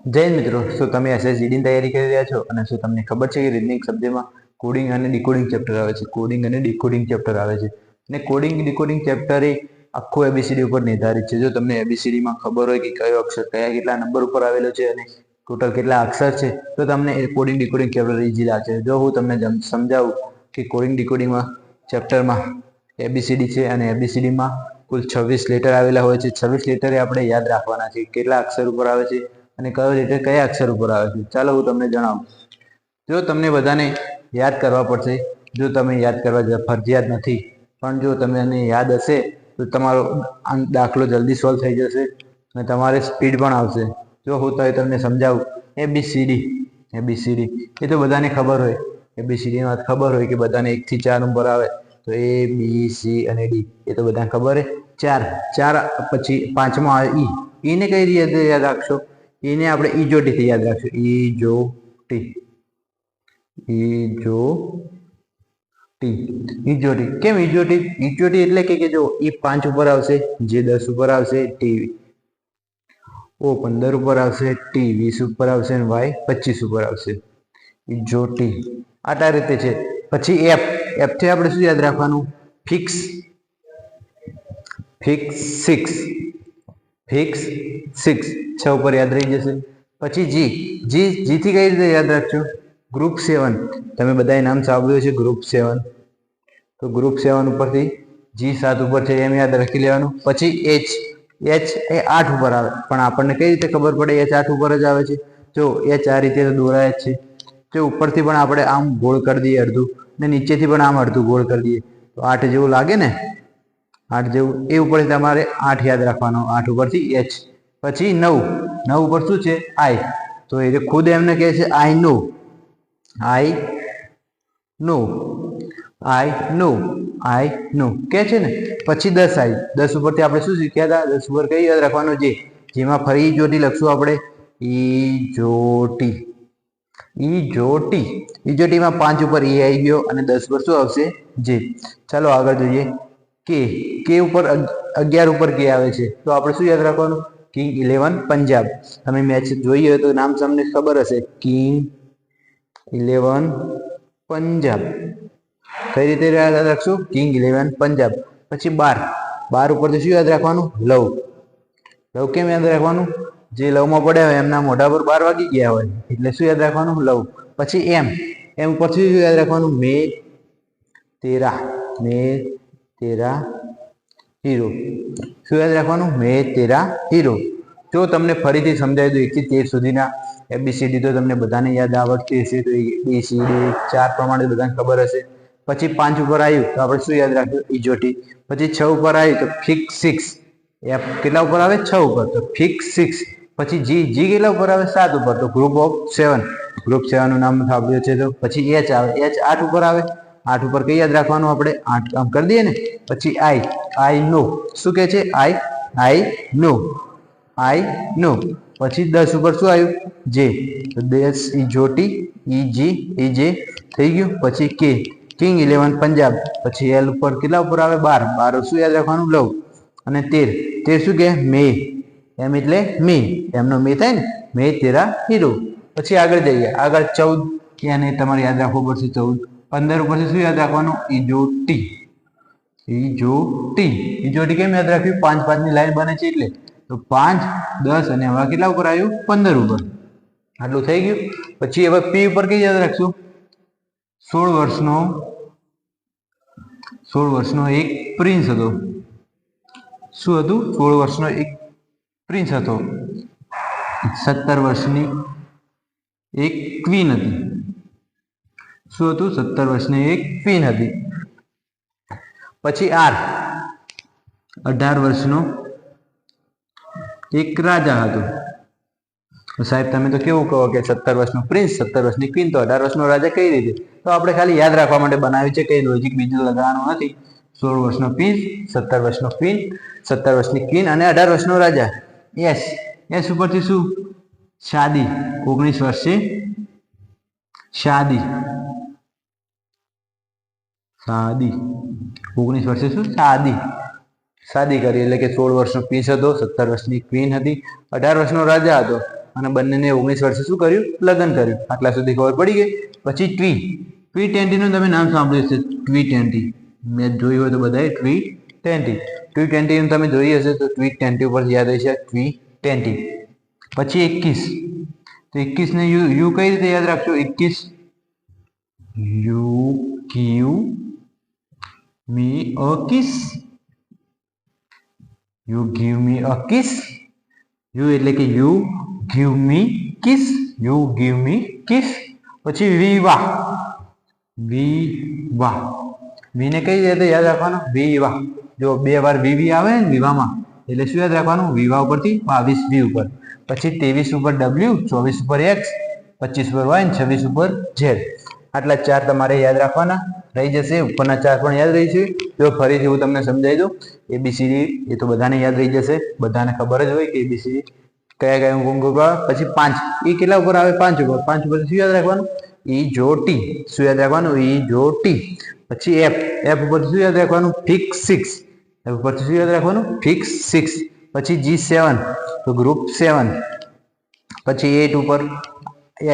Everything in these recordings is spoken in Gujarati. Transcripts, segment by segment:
જય મિત્રો, શું તમે એસએસજીડી ની તૈયારી કરી રહ્યા છો અને શું તમને ખબર છે કે રીઝનિંગ સબ્જેક્ટમાં કોડિંગ અને ડીકોડિંગ ચેપ્ટર આવે છે? કોડિંગ અને ડીકોડિંગ ચેપ્ટર આવે છે અને કોડિંગ ડીકોડિંગ ચેપ્ટર એ આખું એબીસીડી ઉપર નિર્ધારિત છે. જો તમને એબીસીડીમાં ખબર હોય કે કયો અક્ષર કયા કેટલા નંબર ઉપર આવેલો છે અને ટોટલ કેટલા અક્ષર છે તો તમને એ કોડિંગ ડીકોડિંગ ચેપ્ટર ઇઝી લાગશે. જો હું તમને સમજાવું કે કોડિંગ ડીકોડિંગમાં ચેપ્ટરમાં એબીસીડી છે અને એબીસીડીમાં કુલ 26 લેટર આવેલા હોય છે. 26 લેટર આપણે યાદ રાખવાના છે. કેટલા અક્ષર ઉપર આવે છે અને કયો લેટર કયા અક્ષર ઉપર આવે છે. ચાલો હું તમને જણાવું. જો તમને બધાને યાદ કરવા પડશે. જો તમે યાદ કરવા ફરજિયાત નથી, પણ જો તમને યાદ હશે તો તમારો દાખલો જલ્દી સોલ્વ થઈ જશે અને તમારે સ્પીડ પણ આવશે. જો હું તો તમને સમજાવું, એબીસીડી એ તો બધાને ખબર હોય. એબીસીડીમાં ખબર હોય કે બધાને 1 થી 4 નંબર આવે તો એ બી સી અને ડી એ તો બધાને ખબર છે. 4 પછી 5મો આવે ઈ. ઈને કઈ રીતે યાદ રાખશો? એને આપણે ઈજોટી થી યાદ રાખશું. ઈજોટી કેમ ઈજોટી? ઈજોટી એટલે કે જો ઈ 5 ઉપર આવશે, જે 10 ઉપર આવશે, ટી ઓ 15 ઉપર આવશે, ટી 20 ઉપર આવશે અને વાય 25 ઉપર આવશે. ઈજોટી આ રીતે છે. પછી એફ થી આપણે શું યાદ રાખવાનું? ફિક્સ 6 ઉપર યાદ રહી જશે. પછી જી થી કઈ રીતે યાદ રાખજો? ગ્રુપ 7. તમે બધાએ નામ સાંભળ્યું છે ગ્રુપ 7. તો ગ્રુપ 7 ઉપરથી જી 7 ઉપર છે એમ યાદ રાખી લેવાનું. પછી એચ એ 8 ઉપર આવે, પણ આપણને કઈ રીતે ખબર પડે એચ 8 ઉપર જ આવે છે? જો એચ આ રીતે દોરાય છે. જો ઉપરથી પણ આપણે આમ ગોળ કરી દઈએ અડધું ને નીચેથી પણ આમ અડધું ગોળ કરી દઈએ તો 8 જેવું લાગે ને? 8 જેવું. એ ઉપરથી તમારે 8 યાદ રાખવાનો. 8 ઉપરથી એચ. પછી 9 ઉપર શું છે? આઈ. તો એ ખુદ એમને કહે છે આઈ નો કે છે ને. પછી 10 આવી. 10 ઉપરથી આપણે શું શીખ્યા હતા? 10 ઉપર કઈ યાદ રાખવાનું? જે. જેમાં ફરી ઈજોટી લખશું આપણે. ઈજોટીમાં 5 ઉપર એ આવી ગયો અને 10 ઉપર શું આવશે? જે. ચાલો આગળ જોઈએ. કે ઉપર 11 ઉપર કે આવે છે તો આપણે શું યાદ રાખવાનું? કિંગ 11 પંજાબ. તમે મેચ જોઈ હોય તો નામ તમને ખબર હશે. કિંગ 11 પંજાબ. કઈ રીતે યાદ રાખશું? કિંગ 11 પંજાબ. પછી 12 ઉપરથી શું યાદ રાખવાનું? લવ કેમ યાદ રાખવાનું? જે લવમાં પડ્યા હોય એમના મોઢા પર 12 વાગી ગયા હોય એટલે શું યાદ રાખવાનું? લવ. પછી એમ ઉપરથી શું યાદ રાખવાનું? મે તેરા હીરો. શું યાદ રાખવાનું? મે તેરા હીરો. જો તમને ફરીથી સમજાવી દઉં 1 થી 13 સુધીના એબીસીડી તો તમને બધાને યાદ આવડતી હશે. તો એબીસીડી 4 પ્રમાણે બધાને ખબર હશે. પછી 5 ઉપર આવ્યું તો આપણે શું યાદ રાખ્યું? ઈજોટી. પછી 6 ઉપર આવ્યું તો ફિક્સ 6. એફ કેટલા ઉપર આવે? 6 ઉપર. તો ફિક્સ 6. પછી જી કેટલા ઉપર આવે? 7 ઉપર. તો ગ્રુપ ઓફ 7. ગ્રુપ 7 નું નામ સાંભળ્યું છે. તો પછી એચ આવે. એચ 8 ઉપર આવે. 8 ઉપર કઈ યાદ રાખવાનું આપણે? 8 આમ કરી દઈએ ને. પછી આઈ નો. શું કે છે? આઈ નો. પછી 10 ઉપર શું આવ્યું? જે. તો 10 ઈજોટી ઈજે થઈ ગયું. પછી કે કિંગ 11 પંજાબ. પછી એલ ઉપર કેટલા ઉપર આવે? 12 શું યાદ રાખવાનું? લવ. અને 13 શું કે? મે. એમ એટલે મે. એમનો મે થાય ને. મે તેરા હીરો. પછી આગળ જઈએ. આગળ 14 એને તમારે યાદ રાખવું પડશે. 14 15 ઉપરથી શું યાદ રાખવાનું? ઈજોટી કેમ યાદ રાખ્યું? 5 ની લાઈન બને છે એટલે. તો 5 10 અને હવે કેટલા ઉપર આવ્યું? 15 ઉપર. આટલું થઈ ગયું. પછી હવે પી ઉપર કઈ યાદ રાખશું? 16 વર્ષનો એક પ્રિન્સ હતો. શું હતું? 16 વર્ષનો એક પ્રિન્સ હતો. 17 વર્ષની એક ક્વીન હતી. શું હતું? 17 વર્ષની એક ક્વીન હતી. પછી 18 વર્ષનો એક રાજા હતો. સાહેબ તમે તો કેવું કહો કે 17 વર્ષનો પ્રિન્સ, 17 વર્ષની ક્વીન, તો 18 વર્ષનો રાજા કઈ રીતે? તો આપણે ખાલી યાદ રાખવા માટે બનાવ્યું છે, કઈ લોજિક બીજું લગાવવાનું નથી. 16 વર્ષનો પ્રિન્સ, 17 વર્ષનો ક્વીન, 17 વર્ષની ક્વીન અને 18 વર્ષનો રાજા. એસ ઉપરથી શું? શાદી. 19 વર્ષે શાદી. 19 વર્ષે શું? શાદી કરી. એટલે કે 16 વર્ષનો પ્રિન્સ હતો, 17 વર્ષની ક્વીન હતી, 18 વર્ષનો રાજા હતો. અને બંનેને 19 વર્ષે શું કર્યું? લગ્ન કર્યું. આટલા સુધી ખબર પડી ગઈ. પછી T20 નું તમે નામ સાંભળ્યું હશે. T20 મેચ જોઈ હોય તો બધાએ T20 નું તમે જોઈ હશે તો T20 ઉપર યાદ રહેશે T20. પછી 21, તો 21 ને યુ કઈ રીતે યાદ રાખશો? 21 you give me a kiss. You give me a kiss. You એટલે કે you give me kiss. You give me kiss. પછી વિવાહ. વીને કઈ રીતે યાદ રાખવાનું? વિવાહ. જો 2 વાર વી આવે ને વિવાહમાં એટલે શું યાદ રાખવાનું? વિવાહ ઉપરથી 22 વી ઉપર. પછી 23 ઉપર W, 24 ઉપર X, 25 ઉપર Y, 26 ઉપર Z. આટલા 4 તમારે યાદ રાખવાના રહી જશે. ઉપરના 4 પણ યાદ રહી છે. જો ફરીથી હું તમને સમજાવી દઉં. ABCD એ તો બધાને યાદ રહી જશે. બધાને ખબર જ હોય કે ABCD કયા અંકો ઉપર. પછી 5 એ કેટલા ઉપર આવે? 5 ઉપર. 5 ઉપર શું યાદ રાખવાનું? ઈ જો ટી. શું યાદ રાખવાનું? ઈ જો ટી. પછી F ઉપર શું યાદ રાખવાનું? ફિક્સ 6. F ઉપર શું યાદ રાખવાનું? ફિક્સ 6. પછી G7 તો ગ્રુપ 7. પછી 8 ઉપર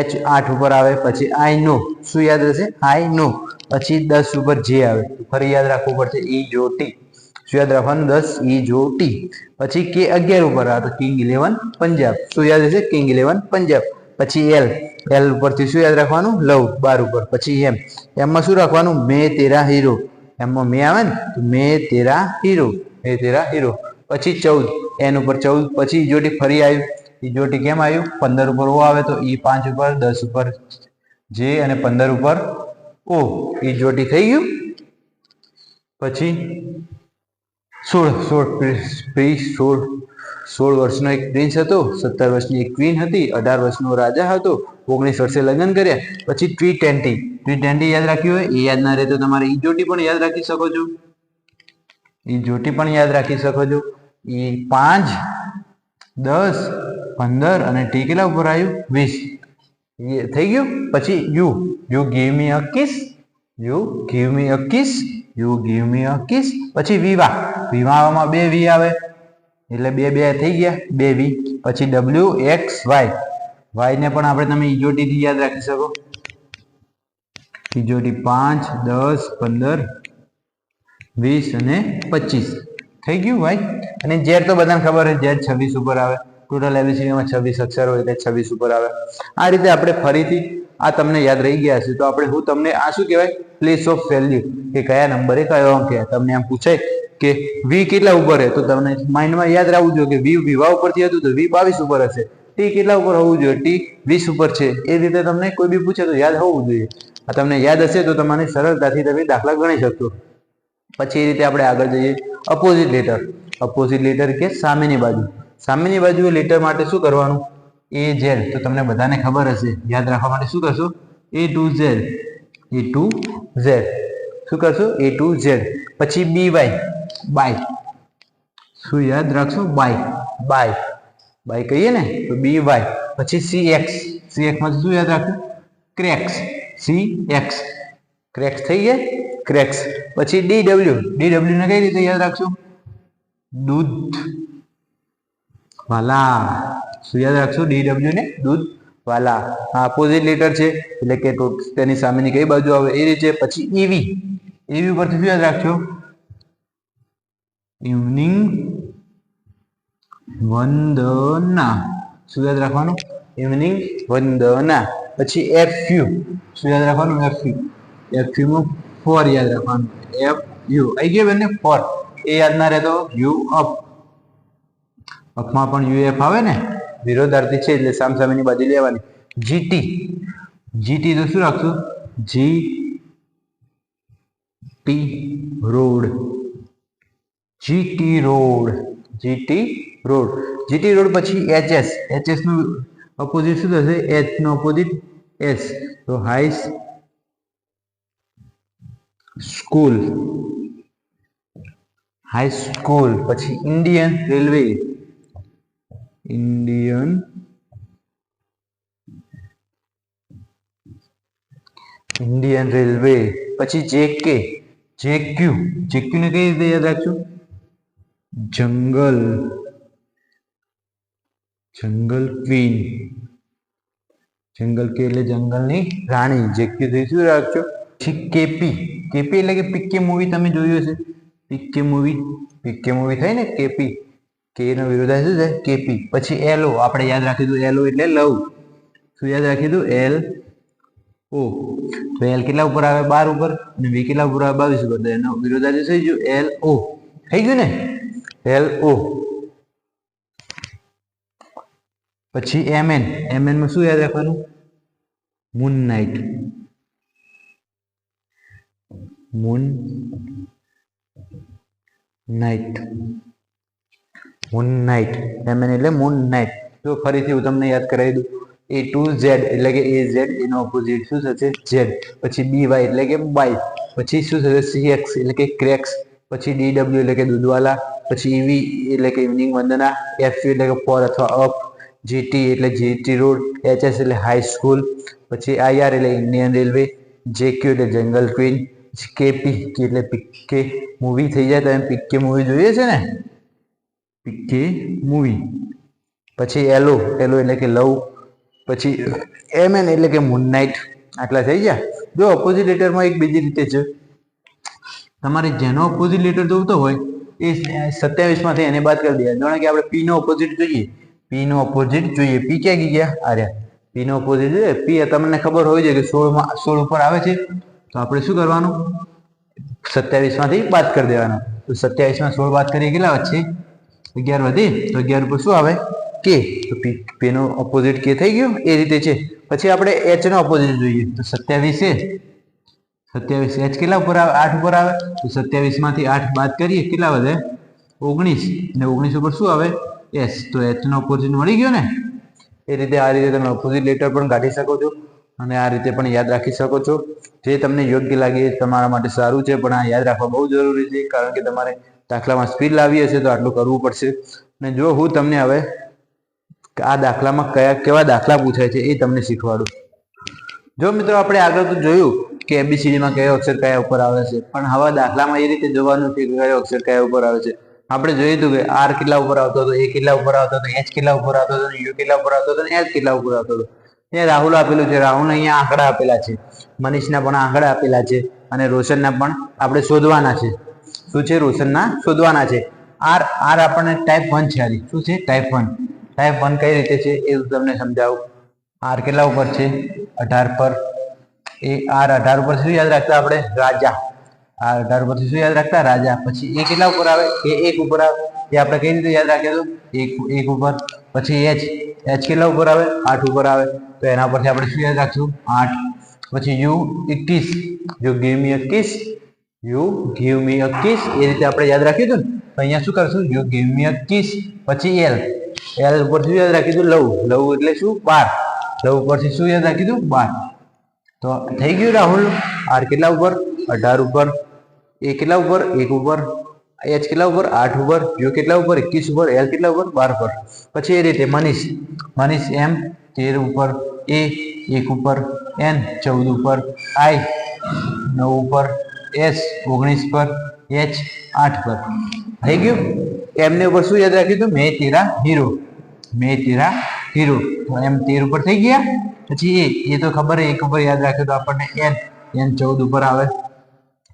H 8 ઉપર આવે. પછી આઈ નો. શું યાદ રહેશે? આઈ નો. પછી 10 ઉપર J આવે. ફરી યાદ રાખવું પડશે ઈ જો ટી. શું યાદ રાખવાનું? 10 ઈ જો ટી. પછી K 11 ઉપર આવે તો કિંગ 11 પંજાબ. શું યાદ રહેશે? કિંગ 11 પંજાબ. પછી L ઉપરથી શું યાદ રાખવાનું? લવ 12 ઉપર. પછી એમમાં શું રાખવાનું? મેં તેરા હીરો. એમમાં મેં આવે ને તો મેં તેરા હીરો. મેં તેરા હીરો. પછી 14 એન ઉપર 14. પછી ઈજોટી ફરી આવ્યું. ઈજોટી કેમ આવ્યું? 15 ઉપર ઓ આવે તો ઈ 5 ઉપર, 10 ઉપર જે અને 15 ઉપર ઓ. ઈજોટી થઈ ગયું. પછી 16 વર્ષનો એક પ્રિન્સ હતો. 17 વર્ષની એક ક્વીન હતી. 18 વર્ષનો રાજા હતો. 19 વર્ષે લગ્ન કર્યા. પછી T20 યાદ રાખ્યું હોય. એ યાદ ના રહે તો તમારે ઈજોટી પણ યાદ રાખી શકો છો. ઈજોટી પણ યાદ રાખી શકો છો. ઈ 5, 10, 15 અને ટી કેટલા ઉપર આવ્યું? 20 થઈ ગયું. પછી you give me a kiss. You give me a kiss. You give me a kiss. પછી વિવાહમાં 2 વી આવે એટલે 2 થઈ ગયા. 2 વી. પછી W X Y. Y ને પણ આપણે તમે ઈજોટી થી યાદ રાખી શકો. ઈજોટી 5, 10, 15, 20 અને 25 થઈ ગયું ભાઈ. અને Z તો બધાને ખબર છે. Z 26 ઉપર આવે. ટોટલ ABCD માં 26 અક્ષર હોય એટલે 26 ઉપર આવે. આ રીતે આપણે ફરીથી આ તમને યાદ રહી ગયા હશે તો હું તમને આ શું કહેવાય? પ્લેસ ઓફ વેલ્યુ કે કયા નંબરે કયો અંક છે. તમને એમ પૂછાય કે વી કેટલા ઉપર છે તો તમને માઇન્ડમાં યાદ રાખવું જોઈએ કે વી વિવાહ ઉપરથી હતું તો વી 22 ઉપર હશે. ટી કેટલા ઉપર હોવું જોઈએ? ટી 20 ઉપર છે. એ રીતે તમને કોઈ બી પૂછે તો યાદ હોવું જોઈએ. આ તમને યાદ હશે તો તમારી સરળતાથી તમે દાખલા ગણી શકશો. પછી એ રીતે આપણે આગળ જઈએ. અપોઝિટ લેટર કે સામેની બાજુ. સામેની બાજુ લેટર માટે શું કરવાનું? AZ તો તમને બધાને ખબર હશે. યાદ રાખવા માટે શું કરશો? A to Z. શું કરશો? A to Z. પછી BY બાય. શું યાદ રાખશો? બાય કહીએ ને તો BY. પછી CX માં શું યાદ રાખશો? ક્રેક્સ. CX ક્રેક્સ થઈ ગયા. ક્રેક્સ. પછી DW ને કઈ રીતે યાદ રાખશો? દૂધ વાલા. શું યાદ રાખશો? DW ને દૂધ વાલા. આ અપોઝિટ લેટર છે એટલે કે તેની સામેની કઈ બાજુ આવે એ રીતે. પછી EV ઉપરથી શું યાદ રાખશો? ઇવનિંગ વંદના. શું યાદ રાખવાનું? ઇવનિંગ વંદના. પછી FU શું યાદ રાખવાનું? FU માં 4 યાદ રાખવાનું. FU આવી ગયો બંને 4. એ યાદ ના રહે તો યુ અપ. અપમાં પણ UF આવે ને વિરોધાર્થી છે એટલે સામસામેની બાજુ લેવાની. GT તો શું રાખશું? GT road. પછી HS નું ઓપોઝિટ શું થશે? H નો ઓપોઝિટ S તો હાઈ સ્કૂલ. પછી ઇન્ડિયન રેલવે. પછી JQ ને કઈ રીતે યાદ રાખશું? જંગલ ક્વીન, જંગલ કે એટલે જંગલની રાણી, જે કે શું રાખજો. પછી કેપી, કેપી એટલે કે પીકે મૂવી તમે જોયું હશે, પીકે મૂવી, પીકે મૂવી થાય ને કેપી, કે નો વિરોધાર્થી શું છે કેપી. પછી એલઓ આપણે યાદ રાખીશું, એલઓ એટલે લવ, શું યાદ રાખીશું એલ ઓ. તો એલ કેટલા ઉપર આવે 12 ઉપર અને વી કેટલા ઉપર આવે 22 ઉપર, તો એનો વિરોધાર્થી થઈ ગયું એલ ઓ, થઈ ગયું ને એલ ઓ. પછી એમએન, એમએન માં શું યાદ રાખવાનું moon night, moon night, moon night, MN એટલે મૂન નાઇટ. તો ફરીથી હું તમને યાદ કરાવી દઉં, એ ટુ ઝેડ એટલે કે એ ઝેડ, એનો ઓપોઝિટ શું થશે ઝેડ. પછી બી વાય એટલે કે બાય, પછી શું થશે સી એક્સ એટલે કે ક્રેક્સ, પછી ડી ડબલ્યુ એટલે કે દૂધવાલા, પછી ઈવી એટલે કે ઇવનિંગ વંદના, એફ એટલે કે ફોર અથવા અપ, જીટી એટલે જીટી રોડ, એચએસ એટલે હાઈ સ્કૂલ, પછી આઈઆર એટલે ઇન્ડિયન રેલવે, જેક્યુ એટલે જંગલ ક્વીન, કેપી એટલે પીકે મૂવી થઈ જાય. તમે પીકે મૂવી જોઈએ છે ને, પીકે મૂવી. પછી એલો, એલો એટલે કે લવ, પછી એમએન એટલે કે મૂન નાઇટ. આટલા થઈ ગયા. જો ઓપોઝિટ લેટરમાં એક બીજી રીતે છે, તમારે જેનો ઓપોઝિટ લેટર જોઈતો હોય એ 27 માંથી એને બાદ કરી દે. જાણે કે આપણે પી નો ઓપોઝિટ જોઈએ, પી નો ઓપોઝિટ જોઈએ, પી ક્યાં ગયા આર્યા, પી નો ઓપોઝિટ જોઈએ. પી તમને ખબર હોય છે કે 16 ઉપર આવે છે, તો આપણે શું કરવાનું 27 માંથી બાદ કરી દેવાનું. તો 27 માં 16 બાદ કરીએ કેટલા વધશે 11 વધે, તો 11 ઉપર શું આવે કે, તો પી નો ઓપોઝિટ કે થઈ ગયું. એ રીતે છે. પછી આપણે એચ નો ઓપોઝિટ જોઈએ, તો 27 છે, 27 એચ કેટલા ઉપર આવે 8 ઉપર આવે, તો 27 માંથી 8 બાદ કરીએ કેટલા વધે 19, અને 19 ઉપર શું આવે એસ, તો એચ નો ઓપોઝિટ મળી ગયો ને. એ રીતે આ રીતે તમે ઓપોઝિટ લેટર પણ કાઢી શકો છો અને આ રીતે પણ યાદ રાખી શકો છો. જે તમને યોગ્ય લાગે એ તમારા માટે સારું છે, પણ આ યાદ રાખવા બહુ જરૂરી છે, કારણ કે તમારે દાખલામાં સ્પીડ લાવી હશે તો આટલું કરવું પડશે. અને જો હું તમને હવે આ દાખલામાં કેવા દાખલા પૂછાય છે એ તમને શીખવાડું. જો મિત્રો આપણે આગળ તો જોયું કે એબીસીડીમાં કયો અક્ષર કયા ઉપર આવે છે, પણ હવે દાખલામાં એ રીતે જોવાનું છે કે કયો અક્ષર કયા ઉપર આવે છે. આપણે જોયું હતું કે આર કેટલા ઉપર આવતો હતો, એ કેટલા ઉપર આવતો હતો, એચ કેટલા ઉપર આવતો હતો, યુ કેટલા ઉપર આવતો હતો, એચ કેટલા ઉપર આવતો હતો. ત્યાં રાહુલ આપેલું છે, રાહુલ અહીંયા આંકડા આપેલા છે, મનીષના પણ આંકડા આપેલા છે, અને રોશનના પણ આપણે શોધવાના છે. શું છે રોશનના શોધવાના છે. આર આર આપણને ટાઈપ 1 છે. આરી શું છે ટાઈપ 1. ટાઈપ 1 કઈ રીતે છે એ હું તમને સમજાવું. આર કેટલા ઉપર છે 18 પર. એ આર 18 ઉપર શું યાદ રાખતા આપણે રાજા, આર 18 પરથી શું યાદ રાખતા રાજા. પછી એ કેટલા ઉપર આવે એ 1 ઉપર આવે, એ આપણે કઈ રીતે યાદ રાખીએ તો 1 ઉપર. પછી એચ, એચ કેટલા ઉપર આવે 8 ઉપર આવે, તો એના પરથી આપણે શું યાદ રાખશું 8. પછી you 21, you give me a kiss, you give me a kiss, એ રીતે આપણે યાદ રાખ્યું હતું ને. તો અહીંયા શું કરશું you give me a kiss. પછી એલ, એલ ઉપર શું યાદ રાખીશું લવ, લવ એટલે શું 12, લવ ઉપરથી શું યાદ રાખીશું 12. તો થઈ ગયું રાહુલ. આર કેટલા ઉપર 18 ઉપર, એ કેટલા ઉપર 1 ઉપર, એચ કેટલા ઉપર 8 ઉપર, યુ કેટલા ઉપર 21 ઉપર, એલ કેટલા ઉપર 12 ઉપર. પછી એ રીતે મનીષ, મનીષ એમ 13 ઉપર, એ 1 ઉપર, એન 14 ઉપર, આઈ 9 ઉપર, એસ 19 પર, એચ 8 પર. થઈ ગયું. એમને ઉપર શું યાદ રાખ્યું હતું મેં તેરા હીરો, મેં તેરા હીરો. તો એમ 13 ઉપર થઈ ગયા. પછી એ તો ખબર હે 1 ઉપર યાદ રાખ્યું તો આપણને એન, એન 14 ઉપર આવે.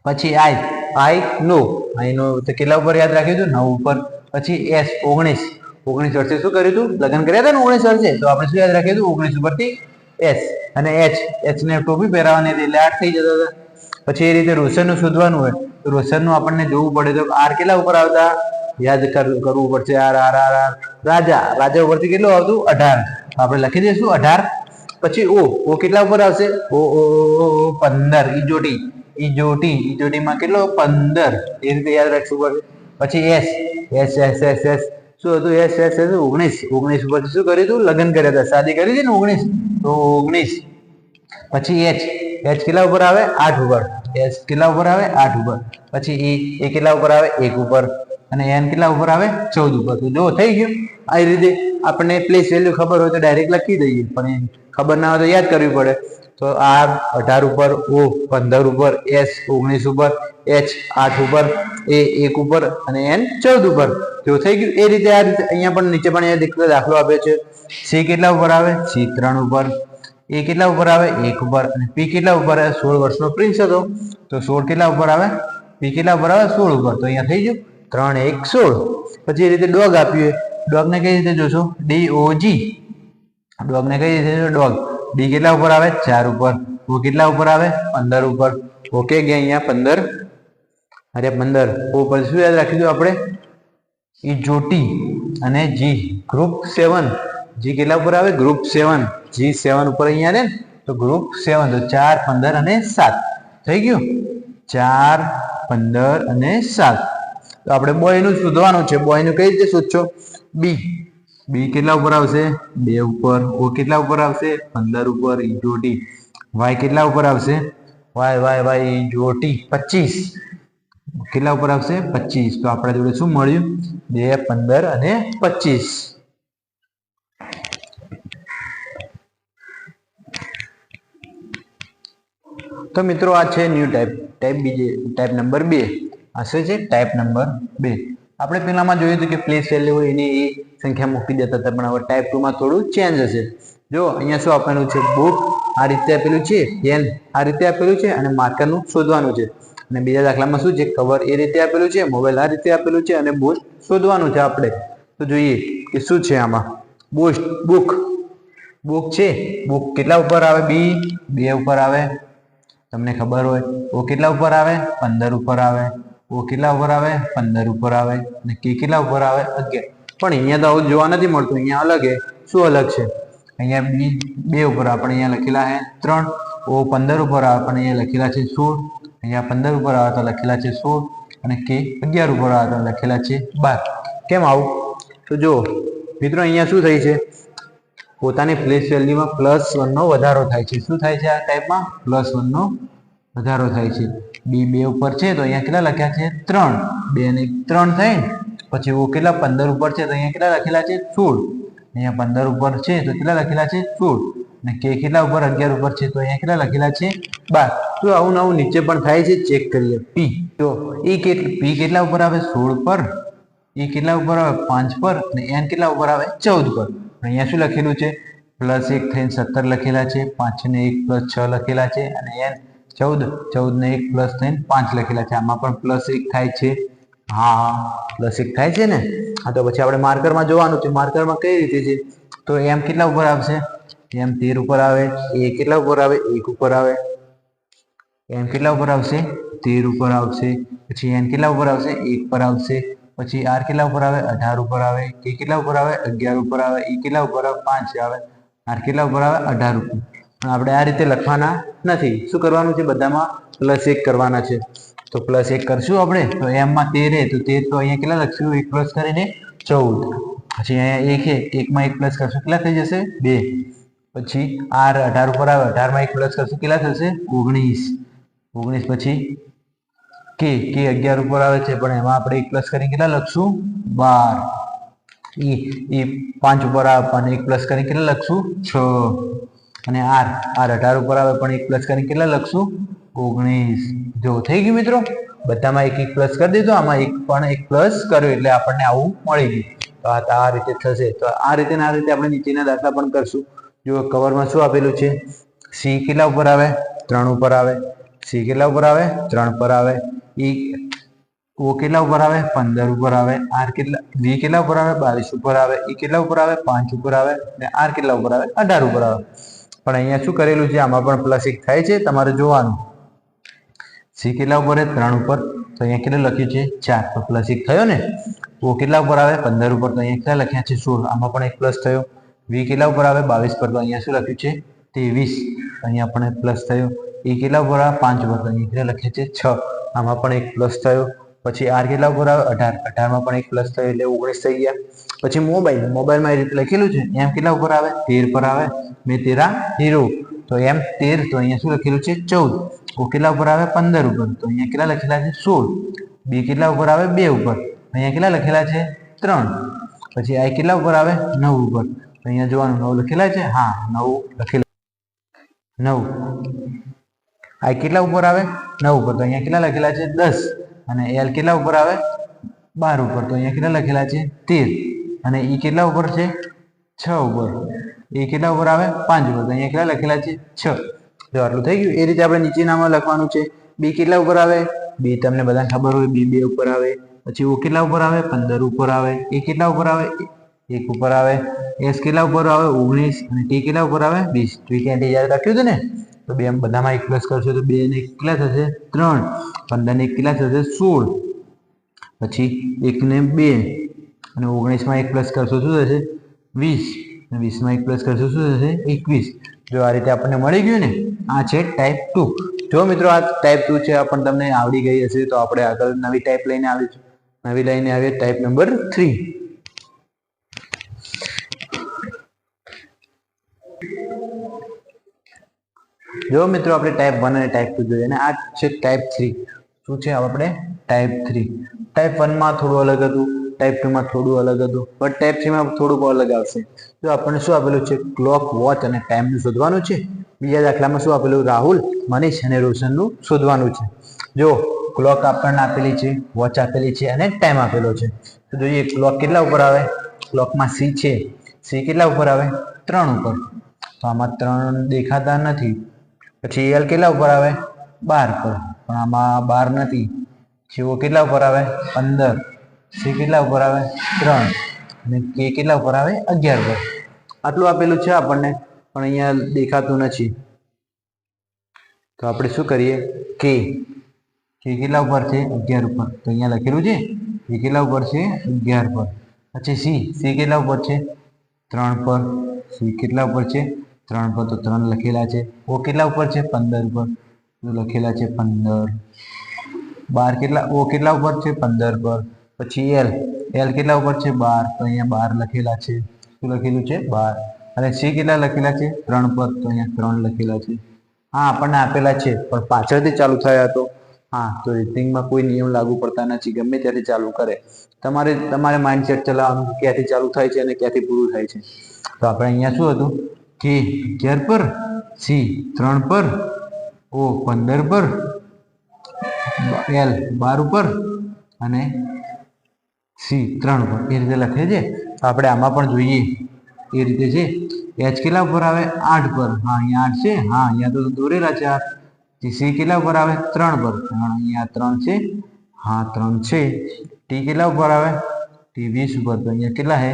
પછી આઈ, આઈ નો, આઈ નો તો કેટલા ઉપર યાદ રાખ્યું હતું 9 ઉપર. પછી એસ 19, 19 વર્ષે શું કર્યું હતું લગ્ન કર્યા હતા ને 19 વર્ષે, તો આપણે શું યાદ રાખ્યું હતું 19 ઉપરથી એસ. અને એચ, એચ ને ટોપી પહેરાવાની હતી એટલે 8 થઈ જતા હતા. પછી એ રીતે રોશનનું શોધવાનું હોય તો રોશનનું આપણને જોવું પડે તો આર કેટલા ઉપર આવતા યાદ કરવું પડશે. આર આર આર આર રાજા, રાજા ઉપરથી કેટલું આવતું 18, આપણે લખી દઈશું 18. પછી ઓ, ઓ કેટલા ઉપર આવશે ઓ ઓ 15, ઈજોટી, ઈજોટી, ઈજોટીમાં કેટલો 15, એ રીતે યાદ રાખવું પડશે. પછી S, S S S S શું હતું એસ એસ એસ 19, 19 ઉપરથી શું કર્યું હતું લગ્ન કર્યા હતા, શાદી કરી હતી ને 19, તો 19. પછી એચ, એચ કેટલા ઉપર આવે 8 ઉપર, એચ કેટલા ઉપર આવે 8 ઉપર. પછી એ કેટલા ઉપર આવે 1 ઉપર, અને એન કેટલા ઉપર આવે 14 ઉપર. તો જો થઈ ગયું. આ રીતે આપણને પ્લેસ વેલ્યુ ખબર હોય તો ડાયરેક્ટ લખી દઈએ, પણ ખબર ના હોય તો યાદ કરવી પડે. તો R 18 ઉપર, O 15 ઉપર, S 19 ઉપર, H 8 ઉપર, A 1 ઉપર અને N 14 ઉપર. જો થઈ ગયું એ રીતે આ રીતે અહીંયા પણ નીચે પણ એ દાખલો આપ્યો છે. C કેટલા ઉપર આવે? C 3 ઉપર. A કેટલા ઉપર આવે? 1 ઉપર. અને P કેટલા ઉપર આવે? 16 વર્ષનો પ્રિન્સ હતો તો 16 કેટલા ઉપર આવે? P કેટલા ઉપર આવે? 16 ઉપર. તો અહીંયા થઈ ગયું 3 1 16. પછી એ રીતે ડોગ આપ્યું. ડોગ ને કઈ રીતે જોશો? DOG. ડોગ ને કઈ રીતે જોશો? ડોગ. D કેટલા ઉપર આવે? 4 ઉપર. O કેટલા ઉપર આવે? 15 ઉપર. ઓકે કે અહીંયા 15 અરે 15. O પર શું યાદ રાખીશું આપણે? ઇજોટી. અને G ગ્રુપ 7. G કેટલા ઉપર આવે? ગ્રુપ 7. G 7 ઉપર અહીંયા ને તો ગ્રુપ 7. તો 4 15 અને 7 થઈ ગયું. 4 15 અને 7. તો આપણે બોય નું શોધવાનું છે. બોય નું કઈ રીતે શોધશો? B કેટલા ઉપર આવશે? 2 ઉપર. O કેટલા ઉપર આવશે? 15 ઉપર. ઇજોટી. Y કેટલા ઉપર આવશે? Y ઇજોટી 25 કેટલા ઉપર આવશે? 25. તો આપણા જોડે શું મળ્યું? 2 15 અને 25. તો મિત્રો આ છે ન્યુ ટાઈપ નંબર 2. આ શું છે? Type number 2. આપણે પેલામાં જોયું હતું કે પ્લેસ વેલ્યુ હોય એની એ સંખ્યા મૂકી દેતા હતા, પણ હવે ટાઈપ 2 માં થોડું ચેન્જ હશે. જો અહીંયા શું આપેલું છે? બુક આ રીતે આપેલું છે, પેન આ રીતે આપેલું છે અને માર્કરનું શોધવાનું છે. અને બીજા દાખલામાં શું છે? કવર એ રીતે આપેલું છે, મોબાઈલ આ રીતે આપેલું છે અને બુક શોધવાનું છે આપણે. તો જોઈએ કે શું છે આમાં. બુક છે. બુક કેટલા ઉપર આવે? B 2 ઉપર આવે. તમને ખબર હોય. O કેટલા ઉપર આવે? 15 ઉપર આવે. O કેટલા ઉપર આવે? 15 ઉપર આવે. અને K કેટલા ઉપર આવે? 11. પણ અહીંયા તો આવું જોવા નથી મળતું. અહીંયા અલગ છે. શું અલગ છે? અહીંયા B 2 ઉપર આવે પણ અહીંયા લખેલા છે 3. O 15 ઉપર આવે પણ અહીંયા લખેલા છે 16. અહીંયા 15 ઉપર આવે તો લખેલા છે 16 અને K 11 ઉપર આવે તો લખેલા છે 12. કેમ આવું? તો જો મિત્રો અહીંયા શું થાય છે? પોતાની પ્લેસ વેલ્યુમાં +1 નો વધારો થાય છે. શું થાય છે આ ટાઈપમાં? +1 નો વધારો થાય છે. B 2 ઉપર છે તો અહીંયા કેટલા લખ્યા છે? 3. 2 અને 3 થાય. પછી O કેટલા? 15 ઉપર છે તો અહીંયા કેટલા લખેલા છે? 16. અહીંયા 15 ઉપર છે તો કેટલા લખેલા છે? 16. અને K કેટલા ઉપર? 11 ઉપર છે તો અહીંયા કેટલા લખેલા છે? 12. તો આવું નવું નીચે પણ થાય છે. ચેક કરીએ. P જો P કેટલા ઉપર આવે? 16 પર. E કેટલા ઉપર આવે? 5 પર. અને N કેટલા ઉપર આવે? 14 પર. અહીંયા શું લખેલું છે? +1 થઈને 17 લખેલા છે. 5 ને 1 +6 લખેલા છે. અને N 14 ને 1 પ્લસ થઈને 5 લખેલા છે. આમાં પણ +1 થાય છે. હા +1 થાય છે ને. હા તો પછી આપણે માર્કરમાં જોવાનું છે. માર્કરમાં કઈ રીતે છે? તો M કેટલા ઉપર આવશે? M 13 ઉપર આવે. A કેટલા ઉપર આવે? 1 ઉપર આવે. M કેટલા ઉપર આવશે? 13 ઉપર આવશે. પછી N કેટલા ઉપર આવશે? 1 પર આવશે. પછી R કેટલા ઉપર આવે? 18 ઉપર આવે. K કેટલા ઉપર આવે? 11 ઉપર આવે. E કેટલા ઉપર આવે? 5 આવે. R કેટલા ઉપર આવે? 18 ઉપર. પણ આપણે આ રીતે લખવાના નથી. શું કરવાનું છે? બધામાં +1 કરવાના છે. તો +1 કરશું આપણે. તો M માં 13 તો 13 તો અહીંયા કેટલા લખશું? 1 પ્લસ કરીને 14. પછી અહીંયા 1 1 માં 1 પ્લસ કરશું કેટલા થઈ જશે? 2. પછી R 18 ઉપર આવે. 18 માં 1 પ્લસ કરશું કેટલા થશે? 19. પછી K 11 ઉપર આવે છે પણ એમાં આપણે 1 પ્લસ કરીને કેટલા લખશું? 12. E 5 ઉપર આવે પણ 1 પ્લસ કરીને કેટલા લખશું? 6. અને R 18 ઉપર આવે પણ 1 પ્લસ કરીને કેટલા લખશું? 19. જો થઈ ગયું મિત્રો. બધામાં 1 પ્લસ કરી દીધો. આમાં પણ 1 પ્લસ કર્યો એટલે આપણને આવું મળી ગયું. તો આ રીતે થશે. તો આ રીતે આપણે નીચેના દાખલા પણ કરશું. જો કવરમાં શું આપેલું છે? C કેટલા ઉપર આવે? 3 ઉપર આવે. C કેટલા ઉપર આવે? 3 પર આવે. O કેટલા ઉપર આવે? 15 ઉપર આવે. V કેટલા ઉપર આવે? 22 ઉપર આવે. E કેટલા ઉપર આવે? 5 ઉપર આવે. અને R કેટલા ઉપર આવે? 18 ઉપર આવે. પણ અહીંયા શું કરેલું છે? આમાં પણ +1 થાય છે. તમારે જોવાનું. C કેટલા ઉપર? 3 ઉપર. તો અહીંયા કેટલું લખ્યું છે? 4. તો +1 થયો ને. O કેટલા ઉપર આવે? 15 ઉપર. તો અહીંયા કેટલા લખ્યા છે? 16. આમાં પણ 1 પ્લસ થયો. V કેટલા ઉપર આવે? 22 પર. તો અહીંયા શું લખ્યું છે? 23. અહીંયા પણ 1 પ્લસ થયો. E કેટલા ઉપર આવે? 5 પર. તો અહીંયા કેટલા લખ્યા છે? 6. આમાં પણ 1 પ્લસ થયો. પછી R કેટલા ઉપર આવે? 18. 18 માં પણ 1 પ્લસ થયો એટલે 19 થઈ ગયા. પછી મોબાઈલમાં એ રીતે લખેલું છે. M કેટલા ઉપર આવે? 13 પર આવે. મેં તેરા હીરો. તો M 13. તો અહીંયા શું લખેલું છે? 14. O કેટલા ઉપર આવે? 15 ઉપર. તો અહીંયા કેટલા લખેલા છે? 16. B કેટલા ઉપર આવે? 2 ઉપર. અહીંયા કેટલા લખેલા છે? 3. પછી I કેટલા ઉપર આવે? 9 ઉપર. તો અહીંયા જોવાનું 9 લખેલા છે. હા 9 લખેલા. 9. I કેટલા ઉપર આવે 9 ઉપર, તો અહીંયા કેટલા લખેલા છે 10. અને L કેટલા ઉપર આવે 12 ઉપર, તો અહીંયા કેટલા લખેલા છે 13. અને E કેટલા ઉપર છે 6 ઉપર. એ કેટલા ઉપર આવે 5 ઉપર, તો અહીંયા કેટલા લખેલા છે 6. જો આટલું થઈ ગયું. એ રીતે આપણે નીચેનામાં લખવાનું છે. B કેટલા ઉપર આવે, B તમને બધાને ખબર હોય, B 2 ઉપર આવે. પછી O કેટલા ઉપર આવે 15 ઉપર આવે. A કેટલા ઉપર આવે 1 ઉપર આવે. S કેટલા ઉપર આવે 19. અને T કેટલા ઉપર આવે 20. તો ક્યાંથી યાદ રાખ્યું હતું ને, તો બે બધામાં 1 પ્લસ કરશો તો 2 ને 1 કેટલા થશે 3. 15 ને 1 કેટલા થશે 16. પછી 1 ને 2 અને 19 માં 1 પ્લસ કરશો શું થશે 20. અને 20 માં 1 પ્લસ કરશો શું થશે 21. જો આ રીતે આપણને મળી ગયું ને, આ છે ટાઈપ 2. જો મિત્રો આ ટાઈપ 2 છે, આ પણ તમને આવડી ગઈ હશે. તો આપણે આગળ નવી ટાઈપ લઈને આવીશું. નવી લઈને આવીએ ટાઈપ નંબર 3. જો મિત્રો આપણે ટાઈપ 1 અને ટાઈપ 2 જોઈએ, અને આ છે ટાઈપ 3. શું છે આપણે ટાઈપ 3. ટાઈપ 1 માં થોડું અલગ હતું, ટાઈપ 2 માં થોડું અલગ હતું, પણ ટાઈપ 3 માં થોડુંક અલગ આવશે. જો આપણને શું આપેલું છે ક્લોક, વોચ અને ટાઈમનું શોધવાનું છે. બીજા દાખલામાં શું આપેલું રાહુલ, મનીષ અને રોશનનું શોધવાનું છે. જો ક્લોક આપણને આપેલી છે, વોચ આપેલી છે અને ટાઈમ આપેલો છે. તો જોઈએ ક્લોક કેટલા ઉપર આવે. ક્લોકમાં C છે, C કેટલા ઉપર આવે 3 ઉપર. તો આમાં 3 દેખાતા નથી. પછી L કેટલા ઉપર આવે 12 પર, પણ આમાં 12 નથી. O કેટલા ઉપર આવે 15. C કેટલા ઉપર આવે 3. અને K કેટલા ઉપર આવે 11 પર. આટલું આપેલું છે આપણને, પણ અહીંયા દેખાતું નથી. તો આપણે શું કરીએ, K કેટલા ઉપર છે 11 ઉપર. તો અહીંયા લખેલું છે એ કેટલા ઉપર છે 11 પર. પછી C કેટલા ઉપર છે 3 પર. C કેટલા ઉપર છે 3 પર, તો 3 લખેલા છે. O કેટલા ઉપર છે 15 પર, તો લખેલા છે 15. 12 કેટલા, O કેટલા ઉપર છે 15 પર. પછી L કેટલા ઉપર છે 12, તો અહીંયા 12 લખેલા છે. શું લખેલું છે 12. અને C કેટલા લખેલા છે 3 પર, તો અહીંયા 3 લખેલા છે. હા આપણને આપેલા છે, પણ પાછળથી ચાલુ થયા તો. હા, તો રીઝનિંગમાં કોઈ નિયમ લાગુ પડતા નથી, ગમે ત્યાંથી ચાલુ કરે. તમારે માઇન્ડસેટ ચલાવવાનું ક્યાંથી ચાલુ થાય છે અને ક્યાંથી પૂરું થાય છે. તો આપણે અહીંયા શું હતું, K 11 પર, C 3 પર, O 15 પર, L 12 ઉપર અને C 3 પર. એ રીતે લખે છે. તો આપણે આમાં પણ જોઈએ એ રીતે છે. H કેટલા ઉપર આવે 8 પર. હા અહીંયા 8 છે. હા અહીંયા તો દોરેલા છે 8. C કેટલા ઉપર આવે 3 પર. અહીંયા 3 છે. હા 3 છે. T કેટલા ઉપર આવે T 20 ઉપર. તો અહીંયા કેટલા છે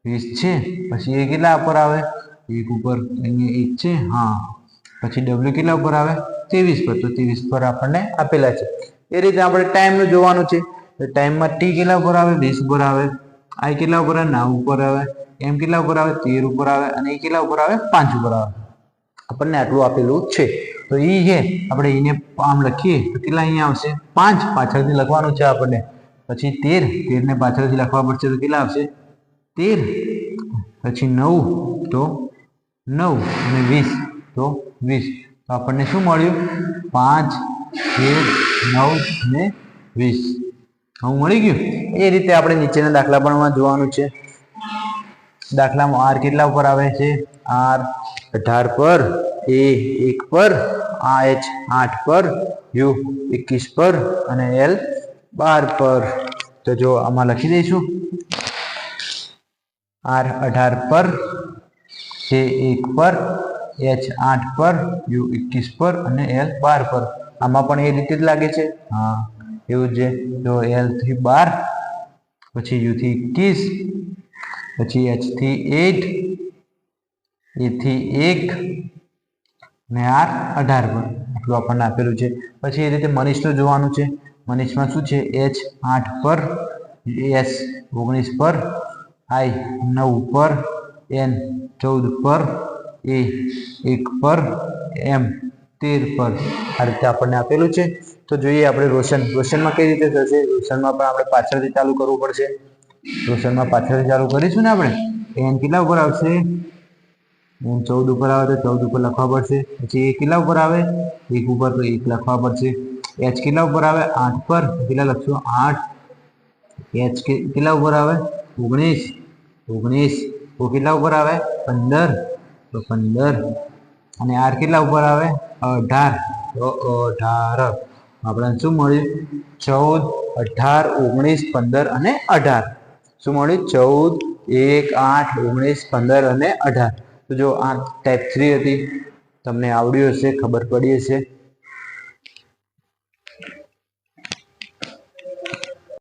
20 છે. પછી A કેટલા ઉપર આવે 1 ઉપર. અહીંયા 1 છે. હા પછી W કેટલા ઉપર આવે 23 પર. તો 23 પર આપણને આપેલા છે. એ રીતે આપણે ટાઈમનું જોવાનું છે. ટાઈમમાં T કેટલા ઉપર આવે 20 ઉપર આવે. I કેટલા ઉપર આવે 9 ઉપર આવે. M કેટલા ઉપર આવે 13 ઉપર આવે. અને E કેટલા ઉપર આવે 5 ઉપર આવે. આપણને આટલું આપેલું છે. તો E છે, આપણે એને આમ લખીએ તો કેટલા અહીંયા આવશે 5. પાછળથી લખવાનું છે આપણને. પછી 13 ને પાછળથી લખવા પડશે તો કેટલા આવશે 13. પછી 9 તો 9 અને 20 તો 20. તો આપણને શું મળ્યું 5, 13, 9 અને 20. હવે મળી ગયું. એ રીતે આપણે નીચેના દાખલા પણ જોવાનું છે. દાખલામાં R કેટલા ઉપર આવે છે, R 18 પર, A 1 પર, H 8 પર, U 21 પર અને L 12 પર. તો જો આમાં લખી દઈશું R 18 પર, A 1 પર, H 8 પર, U 21 પર અને L 12 પર. આમાં પણ એ રીતે જ લાગે છે. હા એવું છે. જો L થી 12, પછી U થી 21, પછી H થી 8, A થી 1 અને R 18 પર. આટલું આપણને આપેલું છે. પછી એ રીતે મનીષનું જોવાનું છે. મનીષમાં શું છે, H 8 પર, S 19 પર, I 9 પર, N 14 પર, A 1 પર, M 13 પર. આ રીતે આપણને આપેલું છે. તો જોઈએ આપણે રોશનમાં કઈ રીતે થશે. રોશનમાં પણ આપણે પાછળથી ચાલુ કરવું પડશે. રોશનમાં પાછળથી ચાલુ કરીશું ને આપણે. N કેટલા ઉપર આવશે, N 14 ઉપર આવે તો 14 ઉપર લખવા પડશે. પછી A કેટલા ઉપર આવે 1 ઉપર, તો 1 લખવા પડશે. H કેટલા ઉપર આવે 8 પર, કેટલા લખશો 8. H કેટલા ઉપર આવે 19. O કેટલા ઉપર આવે 15, તો 15. અને આર કેટલા ઉપર આવે? 18. તો 18 આપણને શું મળ્યું? 14, 18, 19, 15 અને 18. શું મળ્યું? 14, 1, 8, 19, 15 અને 18. તો જો આ ટાઈપ 3 હતી. તમને આવડ્યું હશે, ખબર પડી હશે.